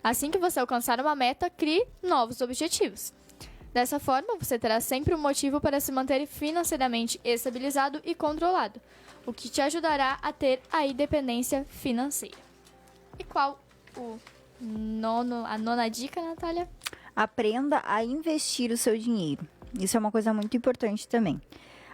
Assim que você alcançar uma meta, crie novos objetivos. Dessa forma, você terá sempre um motivo para se manter financeiramente estabilizado e controlado, o que te ajudará a ter a independência financeira. E qual a nona dica, Natália? Aprenda a investir o seu dinheiro. Isso é uma coisa muito importante também.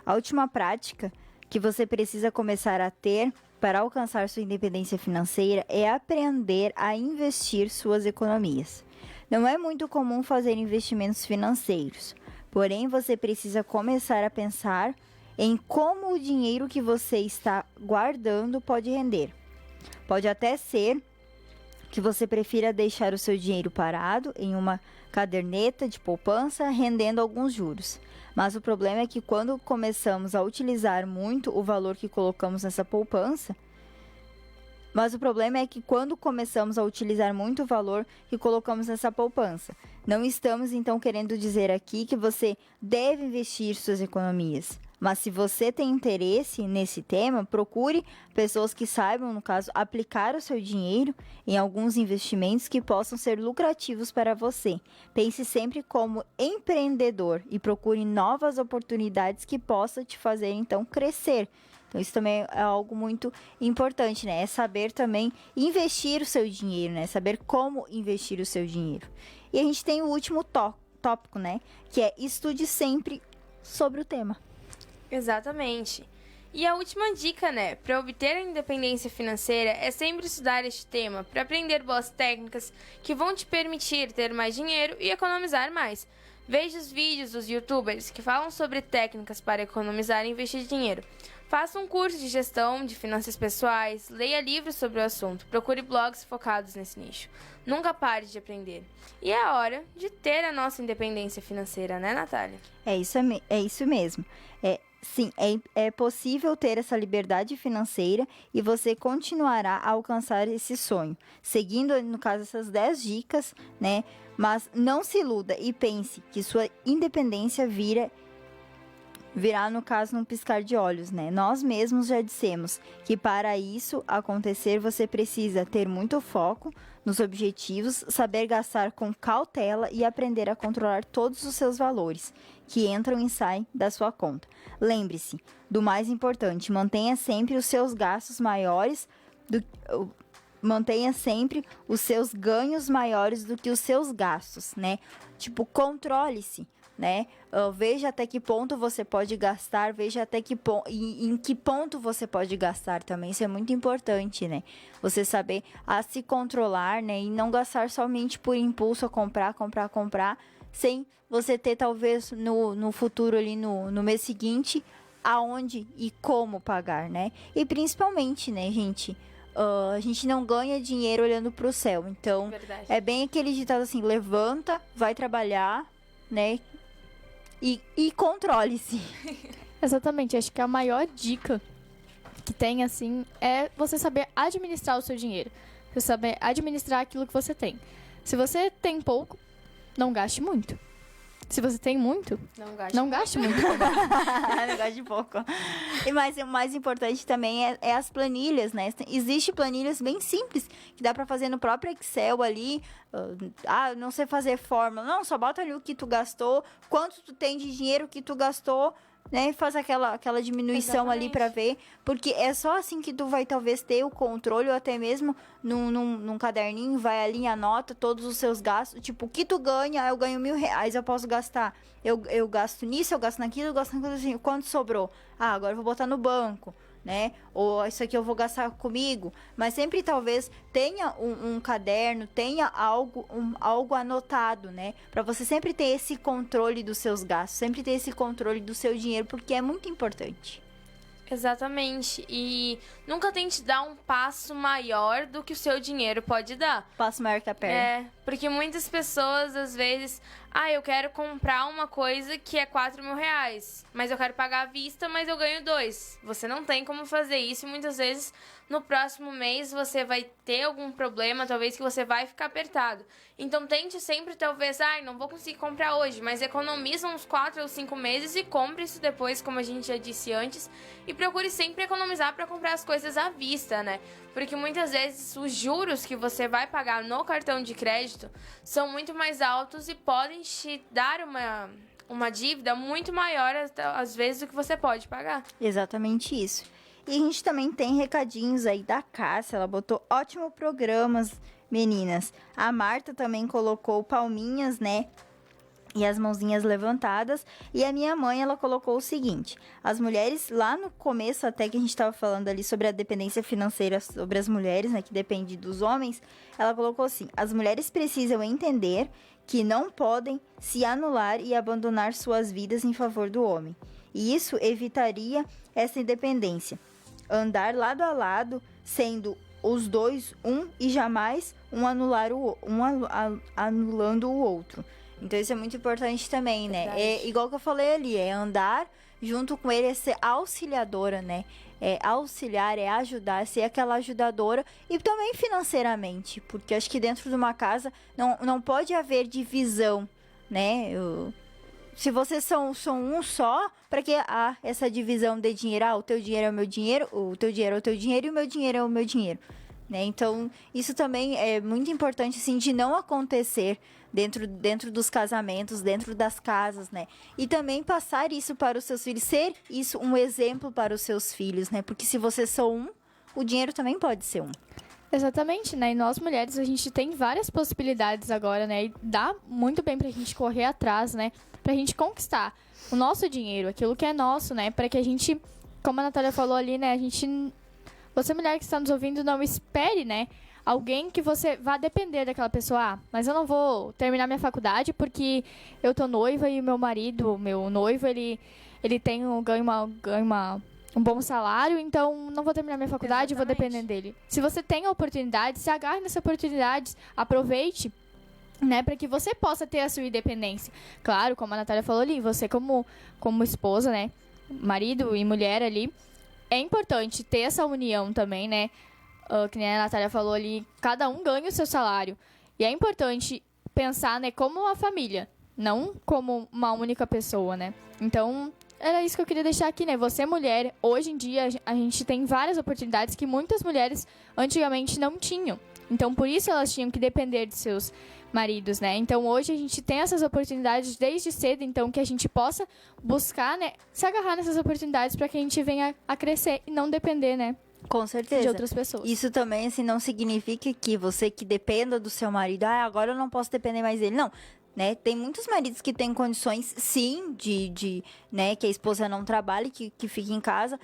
A última prática que você precisa começar a ter para alcançar sua independência financeira é aprender a investir suas economias. Não é muito comum fazer investimentos financeiros, porém você precisa começar a pensar em como o dinheiro que você está guardando pode render. Pode até ser que você prefira deixar o seu dinheiro parado em uma caderneta de poupança, rendendo alguns juros. Mas o problema é que quando começamos a utilizar muito o valor que colocamos nessa poupança, Mas o problema é que quando começamos a utilizar muito o valor que colocamos nessa poupança, não estamos então querendo dizer aqui que você deve investir suas economias. Mas se você tem interesse nesse tema, procure pessoas que saibam, no caso, aplicar o seu dinheiro em alguns investimentos que possam ser lucrativos para você. Pense sempre como empreendedor e procure novas oportunidades que possam te fazer, então, crescer. Então, isso também é algo muito importante, né? É saber também investir o seu dinheiro, né? Saber como investir o seu dinheiro. E a gente tem o último tópico, né? Que é estude sempre sobre o tema. Exatamente. E a última dica, né? Para obter a independência financeira é sempre estudar este tema para aprender boas técnicas que vão te permitir ter mais dinheiro e economizar mais. Veja os vídeos dos youtubers que falam sobre técnicas para economizar e investir dinheiro. Faça um curso de gestão de finanças pessoais, leia livros sobre o assunto, procure blogs focados nesse nicho. Nunca pare de aprender. E é hora de ter a nossa independência financeira, né, Natália? É isso mesmo. Sim, é possível ter essa liberdade financeira e você continuará a alcançar esse sonho, seguindo, no caso, essas 10 dicas, né? Mas não se iluda e pense que sua independência virá, no caso, num piscar de olhos, né? Nós mesmos já dissemos que para isso acontecer, você precisa ter muito foco nos objetivos, saber gastar com cautela e aprender a controlar todos os seus valores que entram e saem da sua conta. Lembre-se do mais importante, mantenha sempre os seus gastos maiores mantenha sempre os seus ganhos maiores do que os seus gastos, né? Tipo, controle-se, né? Veja até que ponto você pode gastar, veja até que em que ponto você pode gastar também. Isso é muito importante, né? Você saber se controlar, né? E não gastar somente por impulso, comprar, sem você ter talvez no futuro ali, no mês seguinte, aonde e como pagar, né? E principalmente, né, gente? A gente não ganha dinheiro olhando para o céu. Então, Verdade. é bem aquele ditado assim, levanta, vai trabalhar, né? E controle-se. Exatamente, acho que a maior dica que tem, assim, é você saber administrar o seu dinheiro. Você saber administrar aquilo que você tem. Se você tem pouco, não gaste muito. Se você tem muito, não gaste muito. Não gaste de pouco. Mas o mais importante também é as planilhas, né? Existem planilhas bem simples que dá pra fazer no próprio Excel ali. Não sei fazer fórmula. Não, só bota ali o que tu gastou, quanto tu tem de dinheiro que tu gastou, né? E faz aquela diminuição ali pra ver. Porque é só assim que tu vai talvez ter o controle, ou até mesmo num caderninho, vai ali e anota todos os seus gastos. Tipo, o que tu ganha, eu ganho R$1.000, eu posso gastar. Eu gasto nisso, eu gasto naquilo, eu gasto naquilo assim. Quanto sobrou? Agora eu vou botar no banco, né? Ou isso aqui eu vou gastar comigo. Mas sempre talvez tenha um caderno, tenha algo anotado, né? Pra você sempre ter esse controle dos seus gastos, sempre ter esse controle do seu dinheiro, porque é muito importante. Exatamente. E nunca tente dar um passo maior do que o seu dinheiro pode dar. Passo maior que a perna. Porque muitas pessoas, às vezes, eu quero comprar uma coisa que é R$4.000, mas eu quero pagar à vista, mas eu ganho 2. Você não tem como fazer isso e muitas vezes no próximo mês você vai ter algum problema, talvez que você vai ficar apertado. Então tente sempre, talvez, não vou conseguir comprar hoje, mas economiza uns 4 ou 5 meses e compre isso depois, como a gente já disse antes, e procure sempre economizar para comprar as coisas à vista, né? Porque muitas vezes os juros que você vai pagar no cartão de crédito são muito mais altos e podem te dar uma dívida muito maior, às vezes, do que você pode pagar. Exatamente isso. E a gente também tem recadinhos aí da Cássia, ela botou ótimos programas, meninas. A Marta também colocou palminhas, né? E as mãozinhas levantadas. E a minha mãe, ela colocou o seguinte: as mulheres, lá no começo, até que a gente estava falando ali sobre a dependência financeira sobre as mulheres, né, que depende dos homens, ela colocou assim: as mulheres precisam entender que não podem se anular e abandonar suas vidas em favor do homem. E isso evitaria essa independência. Andar lado a lado, sendo os dois e jamais anulando o outro. Então isso é muito importante também, né? Verdade. É igual que eu falei ali, é andar junto com ele, é ser auxiliadora, né? auxiliar, é ajudar, ser aquela ajudadora e também financeiramente, porque acho que dentro de uma casa não pode haver divisão, né? Se vocês são um só, para que essa divisão de dinheiro? O teu dinheiro é o meu dinheiro, o teu dinheiro é o teu dinheiro e o meu dinheiro é o meu dinheiro, né? Então, isso também é muito importante, assim, de não acontecer dentro dos casamentos, dentro das casas, né? E também passar isso para os seus filhos, ser isso um exemplo para os seus filhos, né? Porque se vocês são um, o dinheiro também pode ser um. Exatamente, né? E nós mulheres, a gente tem várias possibilidades agora, né? E dá muito bem pra gente correr atrás, né? Pra gente conquistar o nosso dinheiro, aquilo que é nosso, né? Pra que a gente, como a Natália falou ali, né? Você, mulher que está nos ouvindo, não espere, né? Alguém que você vá depender daquela pessoa. Mas eu não vou terminar minha faculdade porque eu tô noiva e o meu marido, meu noivo, ele ganha um bom salário, então não vou terminar minha faculdade e vou depender dele. Se você tem a oportunidade, se agarre nessa oportunidade, aproveite, né, para que você possa ter a sua independência. Claro, como a Natália falou ali, você como esposa, né, marido e mulher ali, é importante ter essa união também, né, que nem a Natália falou ali, cada um ganha o seu salário. E é importante pensar, né, como uma família, não como uma única pessoa, né. Então, era isso que eu queria deixar aqui, né? Você, mulher, hoje em dia a gente tem várias oportunidades que muitas mulheres antigamente não tinham. Então, por isso elas tinham que depender de seus maridos, né? Então, hoje a gente tem essas oportunidades desde cedo, então que a gente possa buscar, né? Se agarrar nessas oportunidades para que a gente venha a crescer e não depender, né? Com certeza. De outras pessoas. Isso também, assim, não significa que você que dependa do seu marido, agora eu não posso depender mais dele. Não. Né? Tem muitos maridos que têm condições, sim, né, que a esposa não trabalhe, que fique em casa.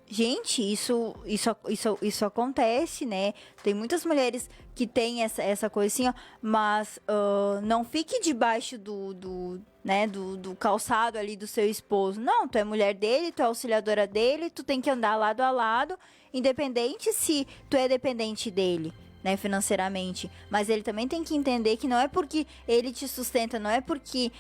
Gente, isso acontece, né? Tem muitas mulheres que têm essa coisa assim, ó, mas não fique debaixo do calçado ali do seu esposo. Não, tu é mulher dele, tu é auxiliadora dele, tu tem que andar lado a lado, independente se tu é dependente dele, né, financeiramente, mas ele também tem que entender que não é porque ele te sustenta, não é porque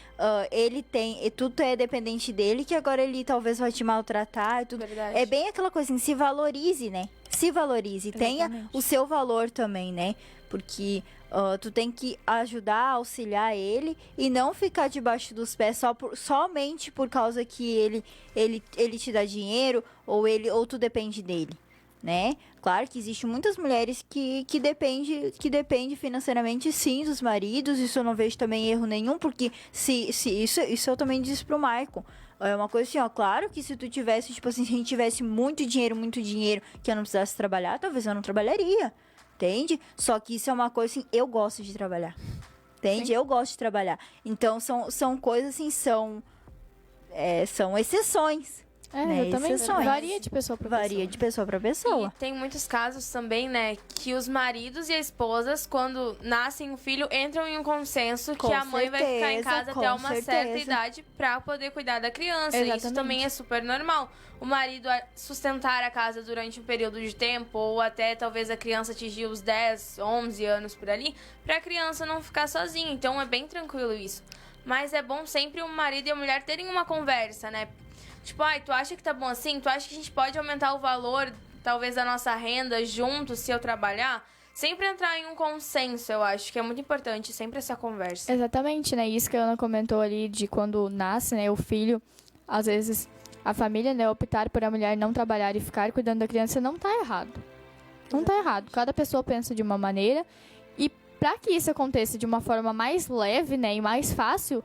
tu é dependente dele que agora ele talvez vai te maltratar e tudo. Verdade. É bem aquela coisa assim, se valorize, né? Se valorize, tenha o seu valor também, né? Porque tu tem que ajudar, auxiliar ele e não ficar debaixo dos pés somente por causa que ele te dá dinheiro ou tu depende dele, né? Claro que existem muitas mulheres que dependem financeiramente, sim, dos maridos. Isso eu não vejo também erro nenhum, porque isso eu também disse pro Maicon. É uma coisa assim, ó, claro que se tu tivesse, tipo assim, se a gente tivesse muito dinheiro, que eu não precisasse trabalhar, talvez eu não trabalharia, entende? Só que isso é uma coisa assim, eu gosto de trabalhar, entende? Sim. Eu gosto de trabalhar. Então, são coisas assim, são exceções. Né? Também varia de pessoa para pessoa. Varia de pessoa para pessoa. E tem muitos casos também, né, que os maridos e as esposas, quando nascem o filho, entram em um consenso que a mãe vai ficar em casa até uma certa idade para poder cuidar da criança. Exatamente. Isso também é super normal. O marido sustentar a casa durante um período de tempo, ou até talvez a criança atingir os 10, 11 anos por ali, para a criança não ficar sozinha. Então é bem tranquilo isso. Mas é bom sempre o marido e a mulher terem uma conversa, né? Tipo, tu acha que tá bom assim? Tu acha que a gente pode aumentar o valor, talvez, da nossa renda juntos, se eu trabalhar? Sempre entrar em um consenso, eu acho que é muito importante, sempre essa conversa. Exatamente, né? Isso que a Ana comentou ali, de quando nasce, né, o filho, às vezes a família, né, optar por a mulher não trabalhar e ficar cuidando da criança, não tá errado. Não tá errado. Cada pessoa pensa de uma maneira. E para que isso aconteça de uma forma mais leve, né, e mais fácil,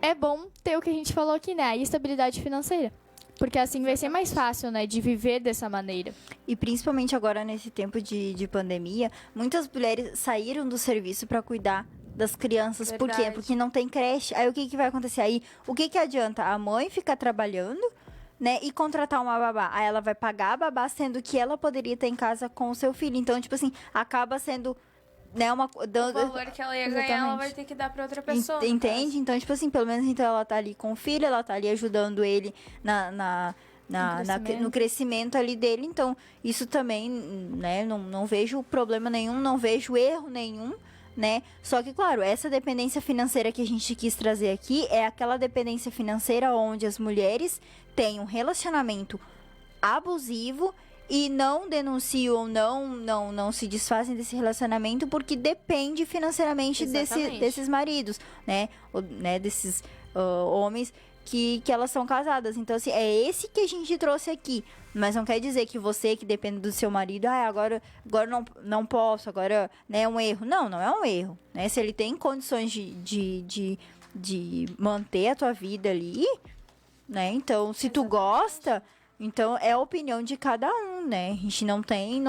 é bom ter o que a gente falou aqui, né? A estabilidade financeira. Porque assim vai ser mais fácil, né? De viver dessa maneira. E principalmente agora, nesse tempo de pandemia, muitas mulheres saíram do serviço para cuidar das crianças. Verdade. Por quê? Porque não tem creche. Aí o que vai acontecer? Aí o que adianta? A mãe ficar trabalhando, né? E contratar uma babá. Aí ela vai pagar a babá, sendo que ela poderia estar em casa com o seu filho. Então, tipo assim, acaba sendo... Né, o valor que ela ia ganhar, ela vai ter que dar pra outra pessoa. Entende? Então, tipo assim, pelo menos então ela tá ali com o filho, ela tá ali ajudando ele no crescimento ali dele. Então, isso também, né, não vejo problema nenhum, não vejo erro nenhum, né? Só que, claro, essa dependência financeira que a gente quis trazer aqui é aquela dependência financeira onde as mulheres têm um relacionamento abusivo e não denunciam, não se desfazem desse relacionamento porque depende financeiramente desses maridos, né? Desses homens que elas são casadas. Então, assim, é esse que a gente trouxe aqui. Mas não quer dizer que você, que depende do seu marido, agora não posso, agora, né, é um erro. Não é um erro, né? Se ele tem condições de manter a tua vida ali, né? Então, se tu gosta, então é a opinião de cada um, né? A gente não tem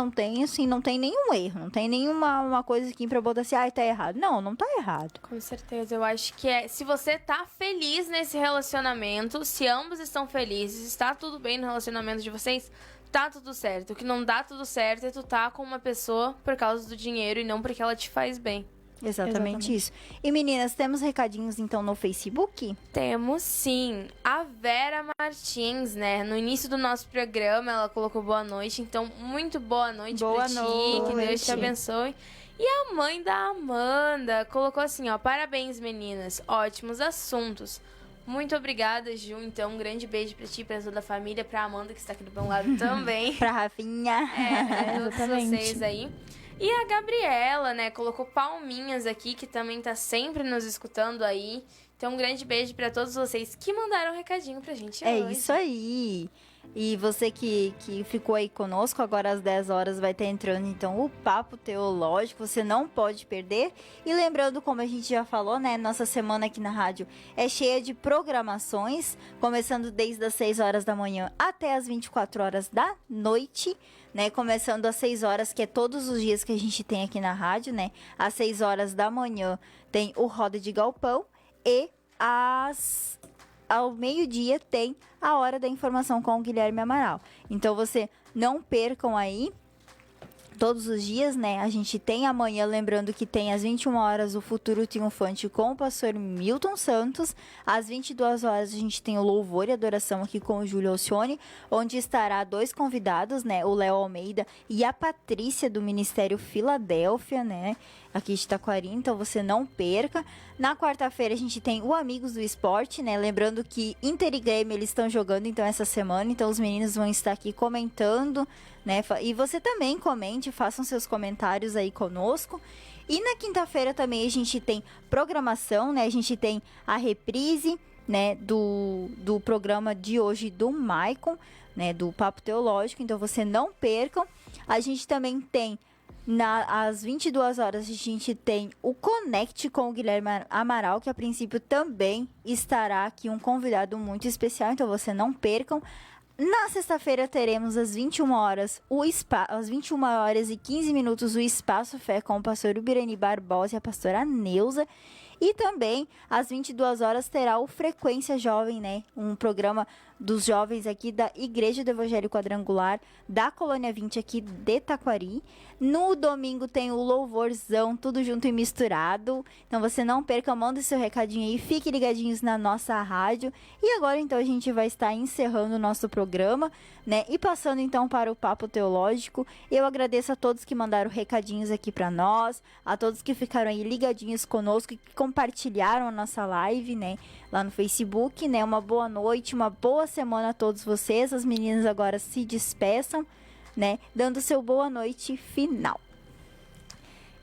nenhum erro, não tem nenhuma uma coisa aqui pra botar assim, tá errado. Não tá errado. Com certeza, eu acho que se você tá feliz nesse relacionamento, se ambos estão felizes, está tudo bem no relacionamento de vocês, tá tudo certo. O que não dá tudo certo é tu tá com uma pessoa por causa do dinheiro e não porque ela te faz bem. Exatamente isso. E meninas, temos recadinhos então no Facebook? Temos sim. A Vera Martins, né? No início do nosso programa, ela colocou boa noite. Então, muito boa noite pra ti. Que Deus te abençoe. E a mãe da Amanda colocou assim, ó. Parabéns, meninas. Ótimos assuntos. Muito obrigada, Ju. Então, um grande beijo pra ti, pra toda a família, pra Amanda, que está aqui do meu lado também. Pra Rafinha. Todos vocês aí. E a Gabriela, né, colocou palminhas aqui, que também tá sempre nos escutando aí. Então, um grande beijo pra todos vocês que mandaram um recadinho pra gente hoje. É isso aí. E você que ficou aí conosco, agora às 10 horas vai estar entrando, então, o Papo Teológico, você não pode perder. E lembrando, como a gente já falou, né, nossa semana aqui na rádio é cheia de programações, começando desde as 6 horas da manhã até as 24 horas da noite, né, começando às 6 horas, que é todos os dias que a gente tem aqui na rádio, né, às 6 horas da manhã tem o Roda de Galpão e ao meio-dia tem a Hora da Informação com o Guilherme Amaral. Então, você não percam aí todos os dias, né? A gente tem amanhã, lembrando que tem às 21 horas o Futuro Triunfante com o pastor Milton Santos. Às 22 horas a gente tem o Louvor e Adoração aqui com o Júlio Alcione, onde estará 2 convidados, né? O Léo Almeida e a Patrícia do Ministério Filadélfia, né? Aqui de Taquari, então você não perca. Na quarta-feira a gente tem o Amigos do Esporte, né? Lembrando que Inter e Grêmio eles estão jogando então essa semana, então os meninos vão estar aqui comentando, né? E você também comente, façam seus comentários aí conosco. E na quinta-feira também a gente tem programação, né? A gente tem a reprise, né, do programa de hoje do Maicon, né, do Papo Teológico, então você não percam. A gente também tem às 22 horas a gente tem o Conecte com o Guilherme Amaral, que a princípio também estará aqui um convidado muito especial, então você não percam. Na sexta-feira teremos às 21 horas às 21 horas e 15 minutos o Espaço Fé com o pastor Ubirani Barbosa e a pastora Neuza. E também, às 22 horas, terá o Frequência Jovem, né? Um programa dos jovens aqui da Igreja do Evangelho Quadrangular, da Colônia 20 aqui de Taquari. No domingo tem o Louvorzão, tudo junto e misturado. Então, você não perca, manda seu recadinho aí, fiquem ligadinhos na nossa rádio. E agora, então, a gente vai estar encerrando o nosso programa, né? E passando, então, para o Papo Teológico. Eu agradeço a todos que mandaram recadinhos aqui para nós, a todos que ficaram aí ligadinhos conosco e que compartilharam a nossa live, né? Lá no Facebook, né? Uma boa noite, uma boa semana a todos vocês. As meninas agora se despeçam, né? Dando seu boa noite final.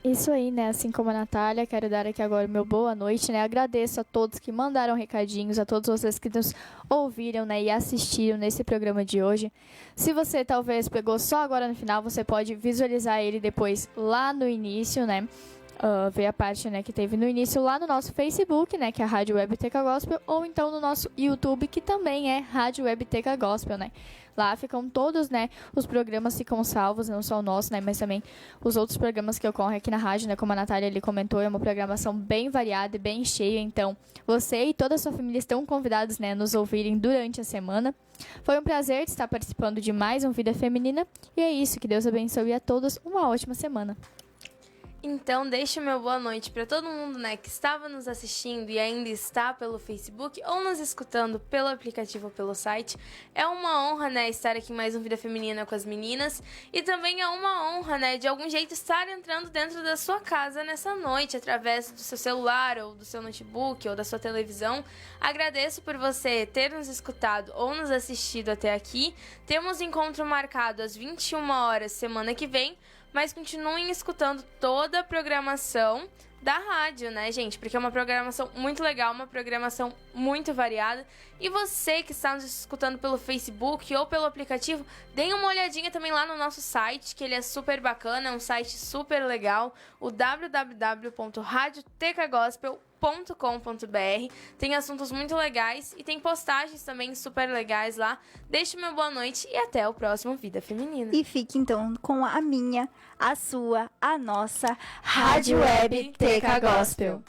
Isso aí, né? Assim como a Natália, quero dar aqui agora o meu boa noite, né? Agradeço a todos que mandaram recadinhos, a todos vocês que nos ouviram, né? E assistiram nesse programa de hoje. Se você talvez pegou só agora no final, você pode visualizar ele depois lá no início, né? Ver a parte, né, que teve no início lá no nosso Facebook, né, que é a Rádio Web Teca Gospel, ou então no nosso YouTube, que também é Rádio Web Teca Gospel, né. Lá ficam todos, né, os programas ficam salvos, não só o nosso, né, mas também os outros programas que ocorrem aqui na rádio, né, como a Natália ali comentou, é uma programação bem variada e bem cheia, então você e toda a sua família estão convidados, né, a nos ouvirem durante a semana. Foi um prazer estar participando de mais um Vida Feminina, e é isso, que Deus abençoe a todos, uma ótima semana. Então, deixo meu boa noite para todo mundo, né, que estava nos assistindo e ainda está pelo Facebook ou nos escutando pelo aplicativo ou pelo site. É uma honra, né, estar aqui em mais um Vida Feminina com as meninas. E também é uma honra, né, de algum jeito estar entrando dentro da sua casa nessa noite, através do seu celular ou do seu notebook ou da sua televisão. Agradeço por você ter nos escutado ou nos assistido até aqui. Temos encontro marcado às 21 horas semana que vem. Mas continuem escutando toda a programação da rádio, né, gente? Porque é uma programação muito legal, uma programação muito variada. E você que está nos escutando pelo Facebook ou pelo aplicativo, deem uma olhadinha também lá no nosso site, que ele é super bacana, é um site super legal, o www.radiotecagóspel.com.br. Tem assuntos muito legais e tem postagens também super legais lá. Deixe meu boa noite e até o próximo Vida Feminina. E fique então com a minha, a sua, a nossa Rádio Web Teca Gospel.